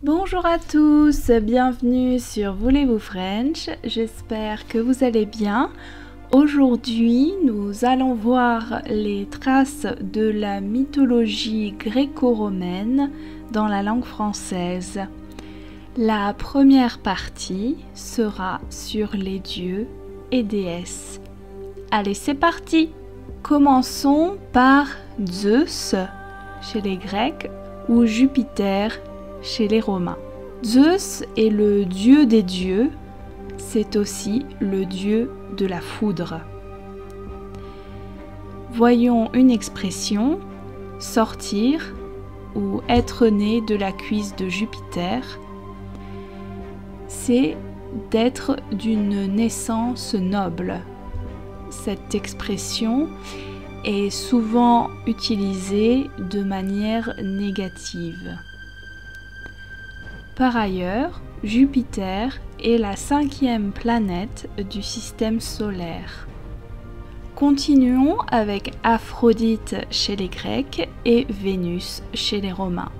Bonjour à tous, bienvenue sur Voulez-vous French, j'espère que vous allez bien. Aujourd'hui, nous allons voir les traces de la mythologie gréco-romaine dans la langue française. La première partie sera sur les dieux et déesses. Allez, c'est parti! Commençons par Zeus chez les Grecs ou Jupiter chez les Romains. Zeus est le dieu des dieux, c'est aussi le dieu de la foudre. Voyons une expression, sortir ou être né de la cuisse de Jupiter. C'est d'être d'une naissance noble. Cette expression est souvent utilisée de manière négative. Par ailleurs, Jupiter est la 5e planète du système solaire. Continuons avec Aphrodite chez les Grecs et Vénus chez les Romains.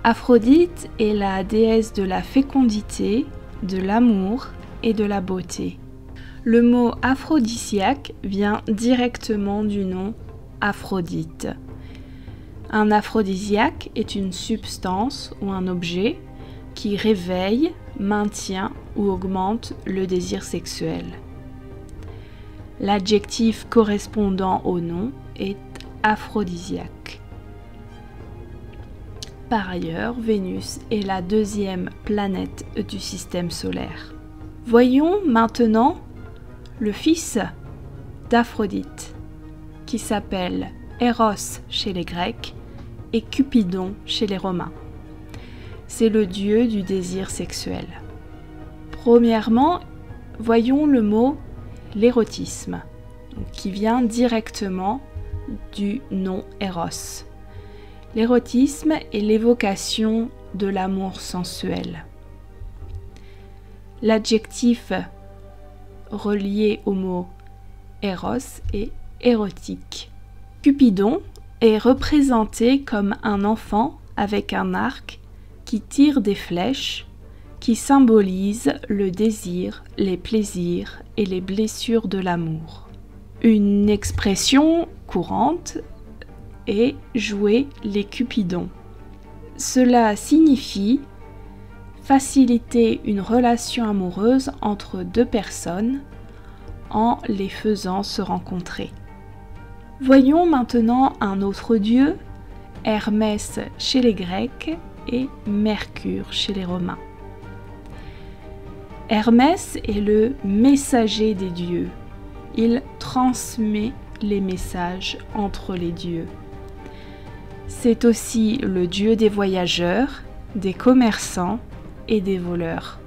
Aphrodite est la déesse de la fécondité, de l'amour et de la beauté. Le mot aphrodisiaque vient directement du nom Aphrodite. Un aphrodisiaque est une substance ou un objet qui réveille, maintient ou augmente le désir sexuel. L'adjectif correspondant au nom est aphrodisiaque. Par ailleurs, Vénus est la 2e planète du système solaire. Voyons maintenant le fils d'Aphrodite, qui s'appelle Eros chez les Grecs et Cupidon chez les Romains. C'est le dieu du désir sexuel. Premièrement, voyons le mot l'érotisme, qui vient directement du nom Eros. L'érotisme est l'évocation de l'amour sensuel. L'adjectif relié au mot Eros est érotique. Cupidon est représenté comme un enfant avec un arc qui tire des flèches qui symbolisent le désir, les plaisirs et les blessures de l'amour. Une expression courante est jouer les cupidons. Cela signifie faciliter une relation amoureuse entre deux personnes en les faisant se rencontrer. Voyons maintenant un autre dieu, Hermès chez les Grecs et Mercure chez les Romains. Hermès est le messager des dieux. Il transmet les messages entre les dieux. C'est aussi le dieu des voyageurs, des commerçants et des voleurs.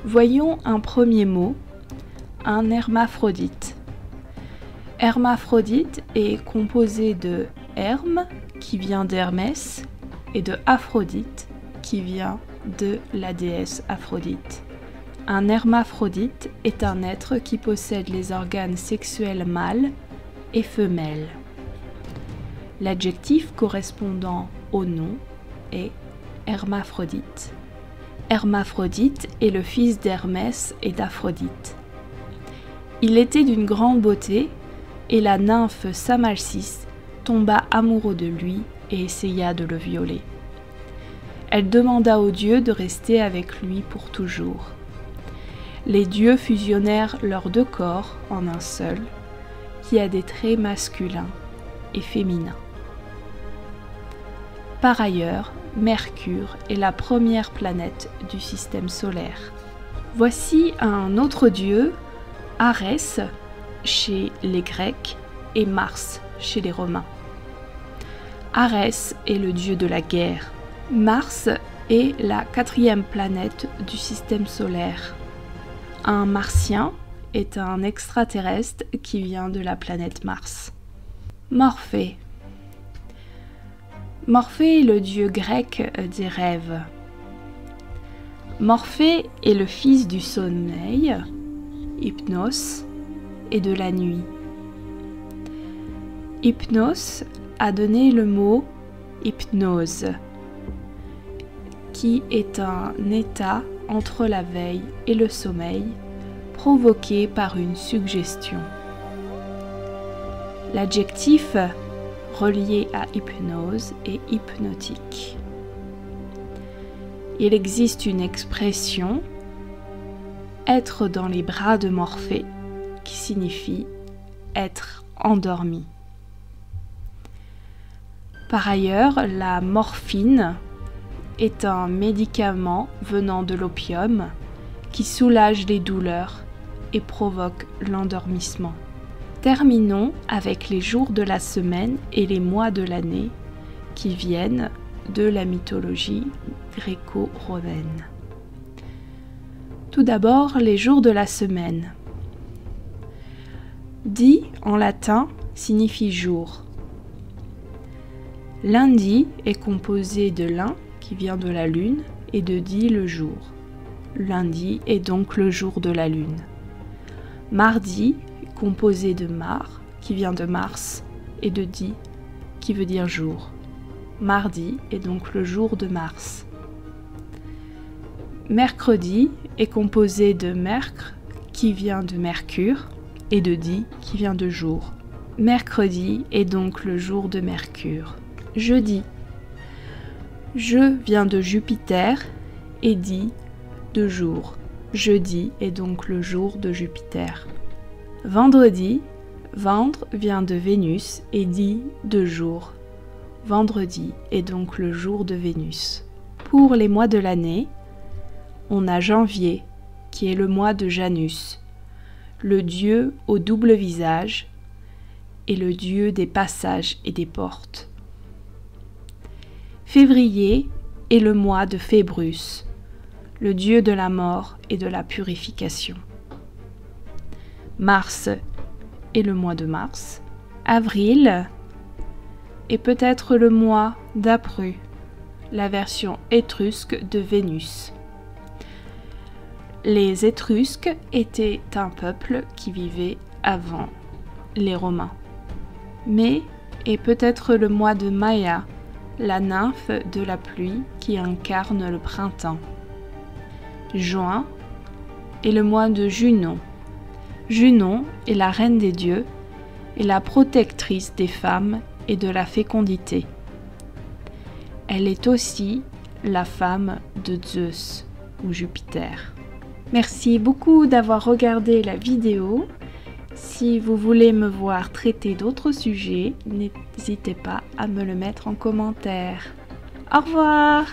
Voyons un premier mot, un hermaphrodite. Hermaphrodite est composé de Herme, qui vient d'Hermès, et de Aphrodite, qui vient de la déesse Aphrodite. Un hermaphrodite est un être qui possède les organes sexuels mâles et femelles. L'adjectif correspondant au nom est hermaphrodite. Hermaphrodite est le fils d'Hermès et d'Aphrodite. Il était d'une grande beauté et la nymphe Samalcis tomba amoureux de lui et essaya de le violer. Elle demanda aux dieux de rester avec lui pour toujours. Les dieux fusionnèrent leurs deux corps en un seul, qui a des traits masculins et féminins. Par ailleurs, Mercure est la première planète du système solaire. Voici un autre dieu, Arès chez les Grecs et Mars chez les Romains. Arès est le dieu de la guerre. Mars est la 4e planète du système solaire. Un martien est un extraterrestre qui vient de la planète Mars. Morphée. Morphée est le dieu grec des rêves. Morphée est le fils du sommeil, Hypnos, et de la nuit. Hypnos a donné le mot hypnose. qui est un état entre la veille et le sommeil provoqué par une suggestion. L'adjectif relié à hypnose est hypnotique. Il existe une expression « être dans les bras de Morphée » qui signifie être endormi. Par ailleurs, la morphine est un médicament venant de l'opium qui soulage les douleurs et provoque l'endormissement. Terminons avec les jours de la semaine et les mois de l'année qui viennent de la mythologie gréco-romaine. Tout d'abord, les jours de la semaine. Di en latin signifie jour. Lundi est composé de lun qui vient de la lune et de di le jour. Lundi est donc le jour de la lune. Mardi est composé de mar qui vient de Mars et de di qui veut dire jour. Mardi est donc le jour de Mars. Mercredi est composé de mercre qui vient de Mercure et de di qui vient de jour. Mercredi est donc le jour de Mercure. Jeudi. Je vient de Jupiter et di de jour. Jeudi est donc le jour de Jupiter. Vendredi. Vendre vient de Vénus et di de jour. Vendredi est donc le jour de Vénus. Pour les mois de l'année, on a janvier, qui est le mois de Janus, le dieu au double visage et le dieu des passages et des portes. Février est le mois de Phébrus, le dieu de la mort et de la purification. Mars est le mois de Mars. Avril est peut-être le mois d'Apru, la version étrusque de Vénus. Les Étrusques étaient un peuple qui vivait avant les Romains. Mai est peut-être le mois de Maia, la nymphe de la pluie qui incarne le printemps. Juin est le mois de Junon. Junon est la reine des dieux et la protectrice des femmes et de la fécondité. Elle est aussi la femme de Zeus ou Jupiter. Merci beaucoup d'avoir regardé la vidéo. Si vous voulez me voir traiter d'autres sujets, n'hésitez pas à me le mettre en commentaire. Au revoir!